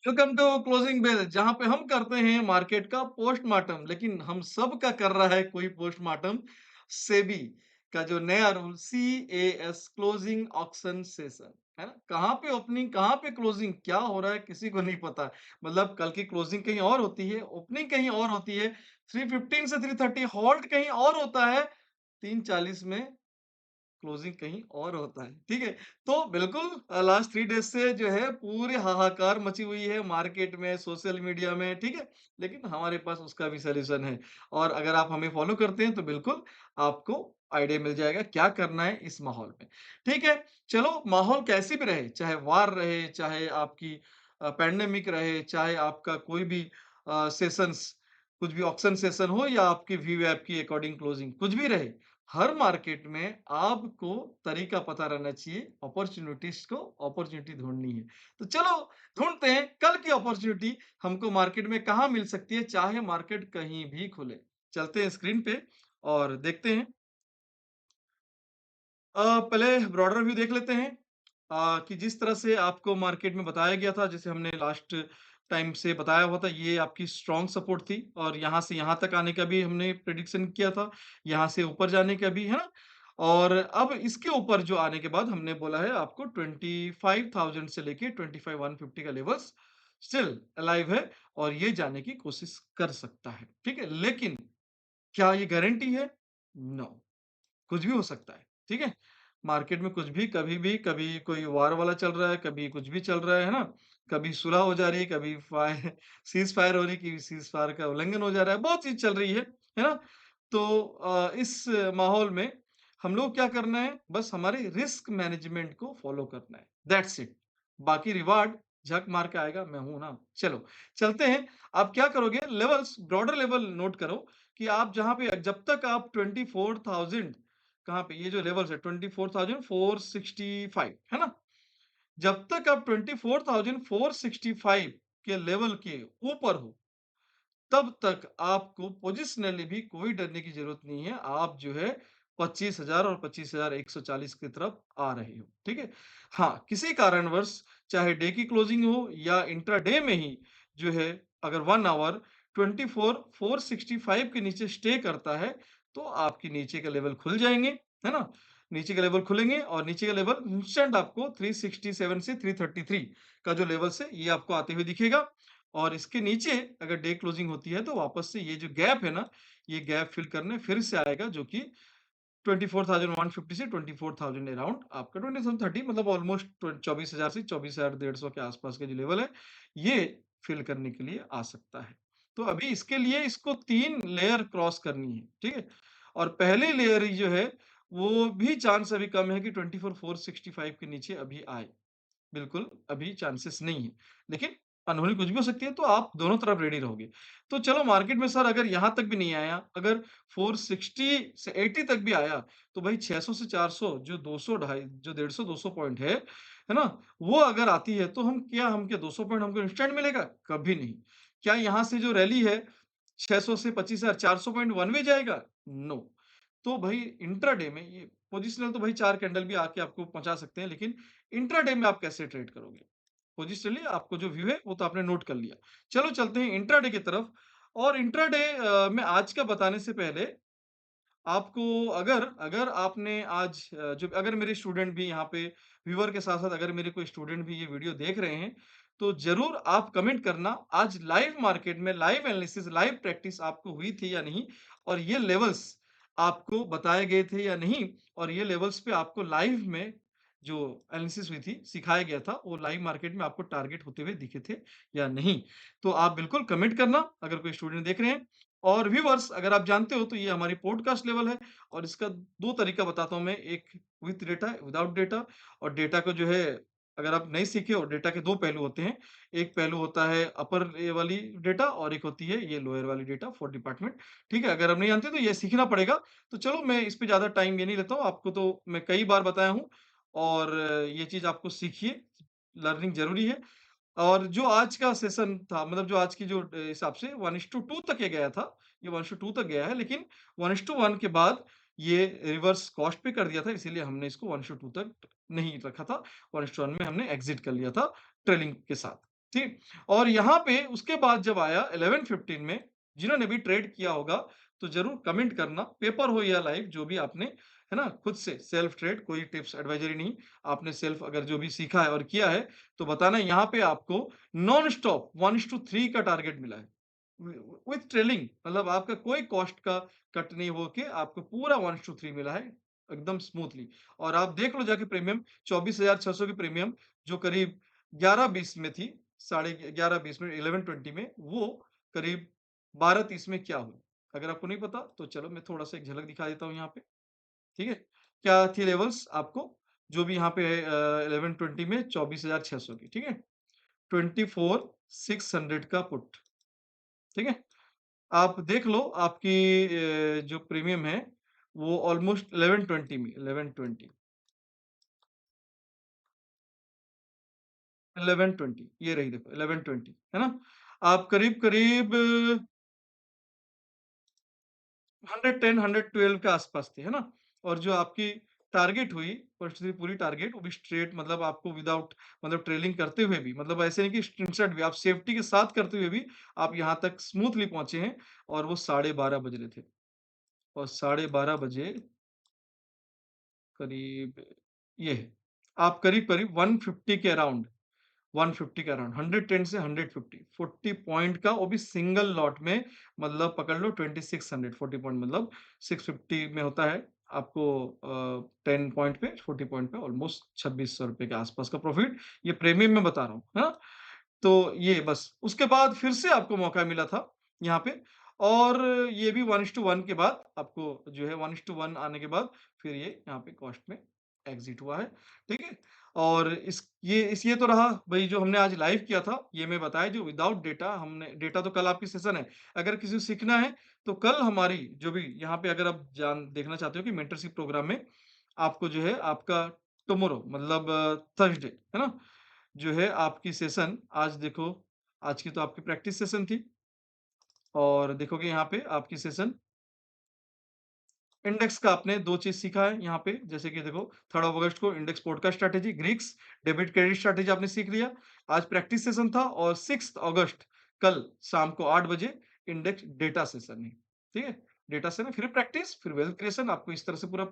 Welcome to closing bell, जहां पे हम करते हैं मार्केट का पोस्टमार्टम। लेकिन हम सब का कर रहा है कोई पोस्टमार्टम, सेबी का जो नया rule C A S, closing auction session, है ना। कहाँ पे ओपनिंग, कहाँ पे क्लोजिंग, क्या हो रहा है किसी को नहीं पता। मतलब कल की क्लोजिंग कहीं और होती है, ओपनिंग कहीं और होती है, 3:15 से 3:30 होल्ड कहीं और होता है, 3:40 में क्लोजिंग कहीं और होता है, ठीक है? तो बिल्कुल लास्ट 3 डेज़ से जो है पूरे हाहाकार मची हुई है मार्केट में, सोशल मीडिया में, ठीक है? लेकिन हमारे पास उसका भी सॉल्यूशन है और अगर आप हमें फॉलो करते हैं तो बिल्कुल आपको आइडिया मिल जाएगा क्या करना है इस माहौल में, ठीक है? चलो माहौल कैसी भी रहे, चाहे वार रहे, चाहे आपकी पैंडेमिक रहे, चाहे आपका कोई भी सेशंस, कुछ भी ऑक्शन सेशन हो या आपकी वीवैप की अकॉर्डिंग क्लोजिंग, कुछ भी रहे, हर मार्केट में आपको तरीका पता रहना चाहिए, अपॉर्च्युनिटीज़ को अपॉर्च्युनिटी ढूँढनी है। तो चलो ढूँढते हैं कल की अपॉर्च्युनिटी हमको मार्केट में कहाँ मिल सकती है, चाहे मार्केट कहीं भी खुले। चलते हैं स्क्रीन पे और देखते हैं। पहले ब्रॉडर व्यू देख लेते हैं कि जिस तरह से आपको मार्केट में बताया गया था, जैसे हमने लास्ट टाइम से बताया हुआ था, ये आपकी स्ट्रॉन्ग सपोर्ट थी और यहाँ से यहाँ तक आने का भी हमने प्रेडिक्शन किया था, यहाँ से ऊपर जाने का भी, है ना? और अब इसके ऊपर जो आने के बाद हमने बोला है आपको 25,000 से लेके 25,150 का लेवल्स स्टिल अलाइव है और ये जाने की कोशिश कर सकता है, ठीक है? लेकिन क्या ये गारंटी है? नो। कुछ भी हो सकता है ना? मार्केट में कुछ भी, कभी भी, कभी कोई वार वाला चल रहा है, कभी कुछ भी चल रहा है ना? कभी सुलह हो जा रही है, कभी सीज़ फायर हो रही है, कभी सीज़ फायर का उल्लंघन हो जा रहा है, बहुत चीज़ चल रही है ना? तो इस माहौल में हम लोग क्या करना है, बस हमारे रिस्क मैनेजमेंट को फॉलो करना है, दैट्स इट। बाकी रिवार्ड झक मार के आएगा, मैं हूँ ना। चलो, चलते हैं। आप क्या करोगे, लेवल्स ब्रॉडर लेवल नोट करो कि आप जहाँ पे जब तक आप 24,000, कहाँ पे ये जो लेवल्स है 24,465, है ना? जब तक आप 24,465 के लेवल के ऊपर हो, तब तक आपको पोजिशनली भी कोई डरने की ज़रूरत नहीं है। आप जो है 25,000 और 25,140 की तरफ आ रहे हो, ठीक है? हाँ, किसी कारणवश चाहे डे की क्लोजिंग हो या इंट्राडे में ही जो है, अगर 1 आवर 24,465 के नीचे स्टे करता है, तो आपके नीचे के लेवल खुल जाएँगे, है ना? नीचे के लेवल खुलेंगे और नीचे का लेवल इंस्टेंट आपको 367 से 333 का जो लेवल्स है, ये आपको आते हुए दिखेगा। और इसके नीचे अगर डे क्लोजिंग होती है तो वापस से ये जो गैप है ना, ये गैप फिल करने फिर से आएगा, जो कि 24,150 से 24,000 अराउंड आपका 2730, मतलब ऑलमोस्ट 24,000 से 24,150 के आसपास का जो लेवल है, ये फिल करने के लिए आ सकता है। तो अभी इसके लिए इसको 3 लेयर क्रॉस करनी है, ठीक है? और पहली लेयर जो है, वो भी चांस अभी कम है कि 24,465 के नीचे अभी आए। बिल्कुल, अभी चांसेस नहीं है। लेकिन अनहोनी कुछ भी हो सकती है, तो आप दोनों तरफ रेडी रहोगे। तो चलो मार्केट में सर अगर यहाँ तक भी नहीं आया, अगर 460 से 80 तक भी आया, तो भाई 600 से 400 जो 200 ढाई जो 150-200 पॉइंट है ना? वो अगर आती है तो हम क्या 200 पॉइंट हमको इंस्टेंट मिलेगा? कभी नहीं। क्या यहाँ से जो रैली है 600 से 25,000 400 पॉइंट वन वे जाएगा? नो। तो भाई इंट्राडे में ये पोजिशनल तो भाई 4 कैंडल भी आके आपको पहुँचा सकते हैं, लेकिन इंट्राडे में आप कैसे ट्रेड करोगे? पोजिशनली आपको जो व्यू है वो तो आपने नोट कर लिया। चलो चलते हैं इंट्राडे की तरफ। और इंट्राडे में आज का बताने से पहले आपको, अगर अगर आपने आज जो अगर मेरे स्टूडेंट भी यहाँ पे व्यूअर के साथ-साथ अगर मेरे कोई स्टूडेंट भी ये वीडियो देख रहे हैं, तो ज़रूर आप कमेंट करना आज लाइव मार्केट में लाइव एनालिसिस, लाइव प्रैक्टिस आपको हुई थी या नहीं? और ये लेवल्स आपको बताए गए थे या नहीं? और ये लेवल्स पे आपको लाइव में जो एनालिसिस हुई थी, सिखाया गया था, वो लाइव मार्केट में आपको टारगेट होते हुए दिखे थे या नहीं? तो आप बिल्कुल कमेंट करना अगर कोई स्टूडेंट देख रहे हैं। और व्यूअर्स अगर आप जानते हो तो ये हमारी पॉडकास्ट लेवल है और इसका 2 तरीका बताता हूँ मैं, एक विथ डेटा, विदाउट डेटा। और डेटा को जो है, अगर आप नहीं सीखे हो, डेटा के 2 पहलू होते हैं। एक पहलू होता है अपर ये वाली डेटा और एक होती है ये लोअर वाली डेटा फॉर डिपार्टमेंट, ठीक है? अगर आप नहीं जानते तो ये सीखना पड़ेगा। तो चलो मैं इस पे ज़्यादा टाइम ये नहीं लेता हूँ, आपको तो मैं कई बार बताया हूँ और ये चीज़ आपको सीखिए, लर्निंग ज़रूरी है। और जो आज का सेशन था, मतलब जो आज की जो हिसाब से 1:2 तक ये गया था, ये 1:2 तक गया है, लेकिन 1:1 के बाद ये रिवर्स कॉस्ट पे कर दिया था, इसीलिए हमने इसको 1:2 तक नहीं रखा था। 1:1 में हमने एग्ज़िट कर लिया था ट्रेलिंग के साथ। ठीक? और यहाँ पे उसके बाद जब आया 11:15 में, जिन्होंने भी ट्रेड किया होगा, तो ज़रूर कमेंट करना, पेपर हो या लाइव जो भी आपने, है ना? खुद से सेल्फ ट्रेड, कोई टिप्स एडवाइज़री नहीं, आपने सेल्फ अगर जो भी सीखा है और किया है, तो बताना यहाँ पे आपको नॉन स्टॉप 1:3 का टारगेट मिला है। वि विथ ट्रेलिंग मतलब आपका कोई कॉस्ट का कट नहीं होके आपको पूरा 1:3 मिला है, एकदम स्मूथली और आप देख लो जाके प्रीमियम 24,600 की प्रीमियम जो करीब 11-20 में थी, साढ़े 11-20 में 11:20 में, वो करीब 12:30 में क्या हुई? अगर आपको नहीं पता तो चलो मैं थोड़ा-सा एक झलक दिखा देता हूँ यहाँ पे, ठीक है? क्या थी लेवल्स आपको जो भी यहाँ पे 11:20 में 24,600 की, ठीक है? 24,600 का पुट, ठीक है? आप देख लो आपकी जो प्रीमियम है वो ऑलमोस्ट 11:20 में 11:20 ये रही देखो 11:20 है ना? आप करीब-करीब 110 112 के आसपास थे, है ना? और जो आपकी टारगेट हुई पर्सनली पूरी टारगेट वो भी स्ट्रेट मतलब आपको विदाउट मतलब ट्रेलिंग करते हुए भी मतलब ऐसे नहीं कि इंस्टेंट भी आप सेफ्टी के साथ करते हुए भी आप यहाँ तक स्मूथली पहुँचे हैं और वो 12:30 बज रहे थे और 12:30 बजे करीब ये है। आप करीब-करीब 150 के अराउंड 150 के अराउंड 110 से 150 40 पॉइंट का वो भी सिंगल लॉट में मतलब पकड़ लो 2600 40 पॉइंट मतलब 650 में होता है आपको 10 पॉइंट पे 40 पॉइंट पे ऑलमोस्ट ₹2600 के आसपास का प्रॉफिट ये प्रीमियम में बता रहा हूँ, है ना? तो ये बस उसके बाद फिर से आपको मौका मिला था यहाँ पे और ये भी 1:1 के बाद आपको जो है 1:1 आने के बाद फिर ये यहाँ पे कॉस्ट में एग्ज़िट हुआ है, ठीक है? और ये तो रहा भई जो हमने आज लाइव किया था, ये मैं बताया जो विदाउट डेटा हमने डेटा तो कल आपकी सेशन है। अगर किसी को सीखना है, तो कल हमारी जो भी यहाँ पे अगर आप जान देखना चाहते हो कि मेंटरशिप प्रोग्राम में आपको जो है आपका टुमारो मतलब थर्सडे, है ना? जो है आपकी सेशन आज देखो, आज की तो आपकी प्रैक्टिस सेशन थी और देखोगे यहाँ पे आपकी सेशन इंडेक्स का आपने 2 चीज़ सीखा है यहाँ पे, जैसे कि देखो 3 अगस्त को इंडेक्स पोर्ट का strategy, Greeks, debit credit strategy आपने सीख लिया। आज प्रैक्टिस सेशन था और 6 अगस्त कल शाम को 8 बजे इंडेक्स डेटा सेशन है। ठीक है? डेटा सेशन फिर प्रैक्टिस, फिर वेल्थ क्रिएशन आपको इस तरह से पूरा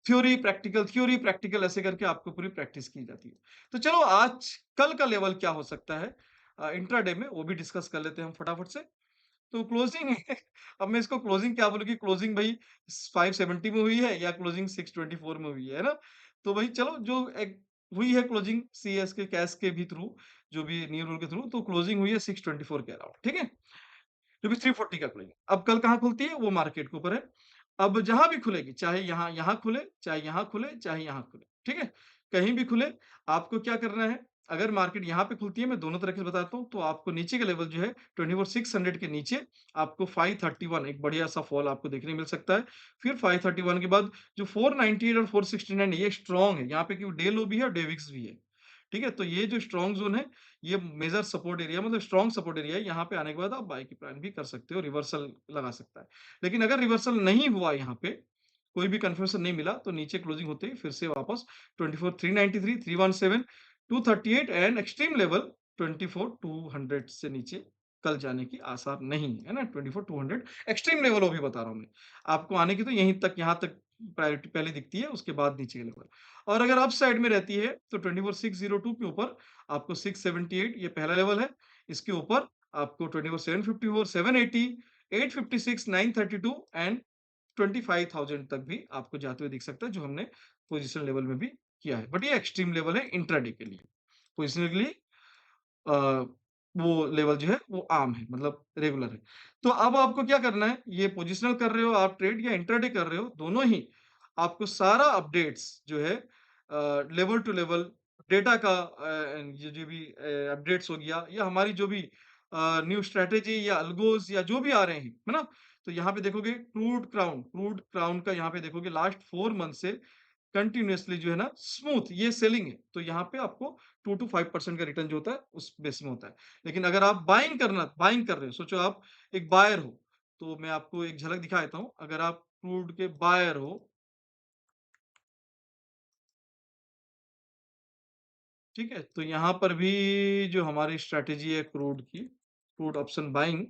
थ्योरी, प्रैक्टिकल ऐसे करके आपको पूरी प्रैक्टिस की जाती है। तो चलो आज कल का लेवल क्या हो सकता है इंट्राडे में वो भी डिस्कस कर लेते हैं हम फटाफट से। तो क्लोजिंग अब मैं इसको क्लोजिंग क्या बोलूँ कि क्लोजिंग भई 570 में हुई है या क्लोजिंग 624 में हुई है ना? तो भई चलो जो एक हुई है क्लोजिंग सीएस के कैश के भी थ्रू, जो भी न्यू रूल के थ्रू तो क्लोजिंग हुई है 624 के अराउंड, ठीक है? जो भी 340 का खुलेगी। अब कल कहाँ खुलती है वो मार्केट के ऊपर है। अब जहाँ भी खुलेगी, चाहे यहाँ यहाँ खुले, चाहे यहाँ खुले, चाहे यहाँ खुले, ठीक है? कहीं भी खुले, आपको क्या करना है, अगर मार्केट यहाँ पे खुलती है, मैं दोनों तरीके से बताता हूँ, तो आपको नीचे का लेवल जो है 24,600 के नीचे आपको 531 एक बढ़िया-सा फॉल आपको देखने मिल सकता है। फिर 531 के बाद जो 498 और 469 ये स्ट्रॉन्ग है, यहाँ पे क्योंकि डे लो भी है और डे विक्स भी है। ठीक है? तो ये जो स्ट्रॉन्ग ज़ोन है, ये मेजर सपोर्ट एरिया मतलब स्ट्रॉन्ग सपोर्ट एरिया है, यहाँ पे आने के बाद आप बाय की प्लान भी कर सकते हो, रिवर्सल लगा सकता है। लेकिन अगर रिवर्सल नहीं हुआ यहाँ पे, कोई भी कन्फर्मेशन नहीं मिला, तो नीचे क्लोजिंग होते ही फिर से वापस 24,393, 317, 238 एंड एक्सट्रीम लेवल 24,200 से नीचे कल जाने की आसार नहीं है, है ना? 24,200 एक्सट्रीम लेवल वो भी बता रहा हूँ मैं। आपको आने की तो यहीं तक यहाँ तक प्रायोरिटी पहले दिखती है, उसके बाद नीचे के लेवल। और अगर अप साइड में रहती है, तो 24,602 के ऊपर आपको 678 ये पहला लेवल है। इसके ऊपर आपको 24,754, 780, 856, 932 एंड 25,000 तक भी आपको जाते हुए दिख सकता है, जो हमने पोज़ीशन लेवल में भी किया है। बट ये एक्सट्रीम लेवल है इंट्राडे के लिए। पोज़ीशनल के लिए अ, वो लेवल जो है वो आम है मतलब रेगुलर है। तो अब आपको क्या करना है, ये पोज़ीशनल कर रहे हो आप ट्रेड या इंट्राडे कर रहे हो, दोनों ही आपको सारा अपडेट्स जो है लेवल टू लेवल डेटा का ये जो भी अपडेट्स हो गया या हमारी जो भी न्यू स्ट्रैटेजी या अल्गोस या जो भी आ रहे हैं, है ना? तो यहाँ पे देखोगे क्रूड क्राउन का यहाँ पे देखोगे लास्ट 4 मंथ से कंटिन्यूअसली जो है ना स्मूथ ये सेलिंग है। तो यहाँ पे आपको 2 टू 5% का रिटर्न जो होता है उस बेस में होता है। लेकिन अगर आप बाइंग कर रहे हो, सोचो आप एक बायर हो, तो मैं आपको एक झलक दिखा देता हूँ। अगर आप क्रूड के बायर हो ठीक है? तो यहाँ पर भी जो हमारी स्ट्रैटेजी है क्रूड की, क्रूड ऑप्शन बाइंग,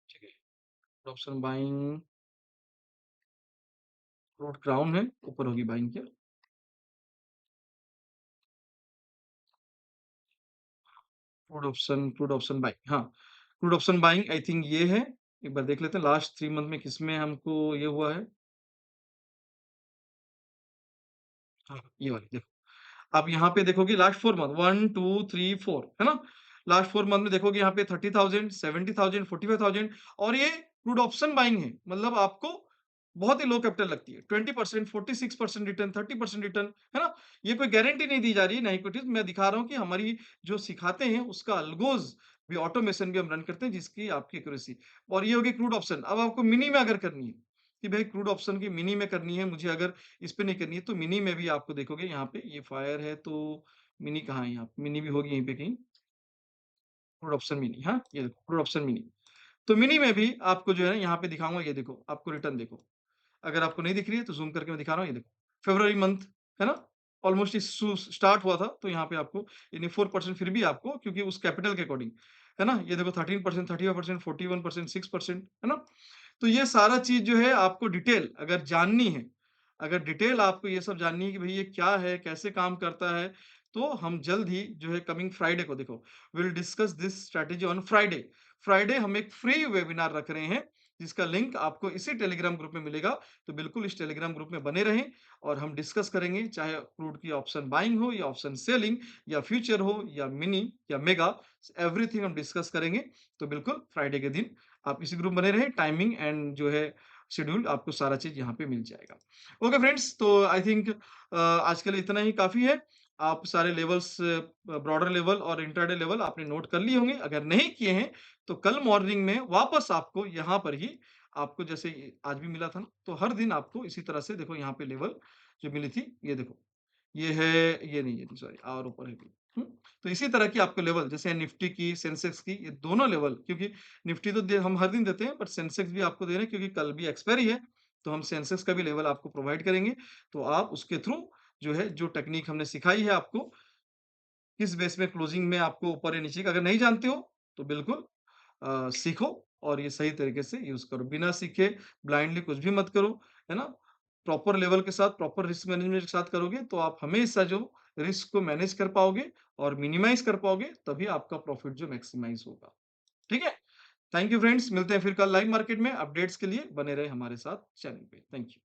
ठीक है? ऑप्शन बाइंग क्रूड क्राउन है, ऊपर होगी बाइंग क्या? क्रूड ऑप्शन बाइंग, हाँ, crude option buying I think ये है। एक बार देख लेते हैं लास्ट 3 मंथ में किसमें हमको ये हुआ है। हाँ, ये वाली देखो। आप यहाँ पे देखोगे लास्ट 4 मंथ 1, 2, 3, 4 है ना? लास्ट 4 मंथ में देखोगे यहाँ पे 30,000, 70,000, 45,000 और ये क्रूड ऑप्शन बाइंग है। मतलब आपको बहुत ही लो कैपिटल लगती है। 20%, 46% रिटर्न, 30% रिटर्न, है ना? ये कोई गारंटी नहीं दी जा रही है, ना इक्विटीज़। मैं दिखा रहा हूँ कि हमारी जो सिखाते हैं उसका अल्गोज़ भी ऑटोमेशन भी हम रन करते हैं जिसकी आपकी एक्यूरेसी और ये हो गई क्रूड ऑप्शन। अब आपको मिनी में अगर करनी है, कि भाई क्रूड ऑप्शन की मिनी में करनी है मुझे अगर इस पे नहीं करनी है, तो मिनी में भी आपको देखोगे यहाँ पे ये फायर है तो मिनी कहाँ है यहाँ पे? मिनी भी होगी यहीं पे कहीं, क्रूड ऑप्शन मिनी, हाँ, ये देखो क्रूड ऑप्शन मिनी। तो मिनी में भी आपको जो है ना यहाँ पे दिखाऊँगा ये देखो, आपको रिटर्न देखो। अगर आपको नहीं दिख रही है तो ज़ूम करके मैं दिखा रहा हूँ, ये देखो। फ़रवरी मंथ, है ना? ऑलमोस्ट इस सु स्टार्ट हुआ था, तो यहाँ पे आपको यानी 4% फिर भी आपको क्योंकि उस कैपिटल के अकॉर्डिंग, है ना? ये देखो 13%, 35%, 41%, 6%, है ना? तो ये सारा चीज़ जो है आपको डिटेल अगर जाननी है, अगर डिटेल आपको ये सब जाननी है कि भई ये क्या है, कैसे काम करता है, तो हम जल्द ही जो है कमिंग फ्राइडे को देखो, we will discuss this strategy on Friday. Friday हम एक फ्री वेबिनार रख रहे हैं, जिसका लिंक आपको इसी टेलीग्राम ग्रुप में मिलेगा, तो बिल्कुल इस टेलीग्राम ग्रुप में बने रहें और हम डिस्कस करेंगे, चाहे क्रूड की ऑप्शन बाइंग हो या ऑप्शन सेलिंग या फ्यूचर हो या मिनी या मेगा, एवरीथिंग हम डिस्कस करेंगे। तो बिल्कुल फ्राइडे के दिन आप इसी ग्रुप में बने रहें, टाइमिंग एंड जो है शेड्यूल आपको सारा चीज़ यहाँ पे मिल जाएगा। ओके फ्रेंड्स, तो आई थिंक आज के लिए इतना ही काफ़ी है। आप सारे लेवल्स ब्रॉडर लेवल और इंट्राडे लेवल आपने नोट कर लिए होंगे। अगर नहीं किए हैं, तो कल मॉर्निंग में वापस आपको यहाँ पर ही आपको जैसे आज भी मिला था ना, तो हर दिन आपको इसी तरह से देखो यहाँ पे लेवल जो मिली थी, ये देखो। ये है ये नहीं है सॉरी और ऊपर है भी। हुँ? तो इसी तरह की आपको लेवल जैसे निफ्टी की, सेंसेक्स की ये दोनों लेवल क्योंकि निफ्टी तो दे हम हर दिन देते हैं बट सेंसेक्स भी आपको दे रहे हैं क्योंकि कल भी एक्सपायरी है, तो हम सेंसेक्स का भी लेवल आपको प्रोवाइड करेंगे। तो आप उसके थ्रू जो है जो टेक्नीक हमने सिखाई है आपको, किस बेस में क्लोजिंग में आपको ऊपर या नीचे का अगर नहीं जानते हो, तो बिल्कुल सीखो और ये सही तरीके से यूज़ करो। बिना सीखे ब्लाइंडली कुछ भी मत करो, है ना? प्रॉपर लेवल के साथ, प्रॉपर रिस्क मैनेजमेंट के साथ करोगे, तो आप हमेशा जो रिस्क को मैनेज कर पाओगे और मिनिमाइज़ कर पाओगे, तभी आपका प्रॉफिट जो मैक्सिमाइज़ होगा। ठीक है? थैंक यू फ्रेंड्स, मिलते हैं फिर कल लाइव मार्केट में। अपडेट्स के लिए बने रहें हमारे साथ चैनल पे। Thank you.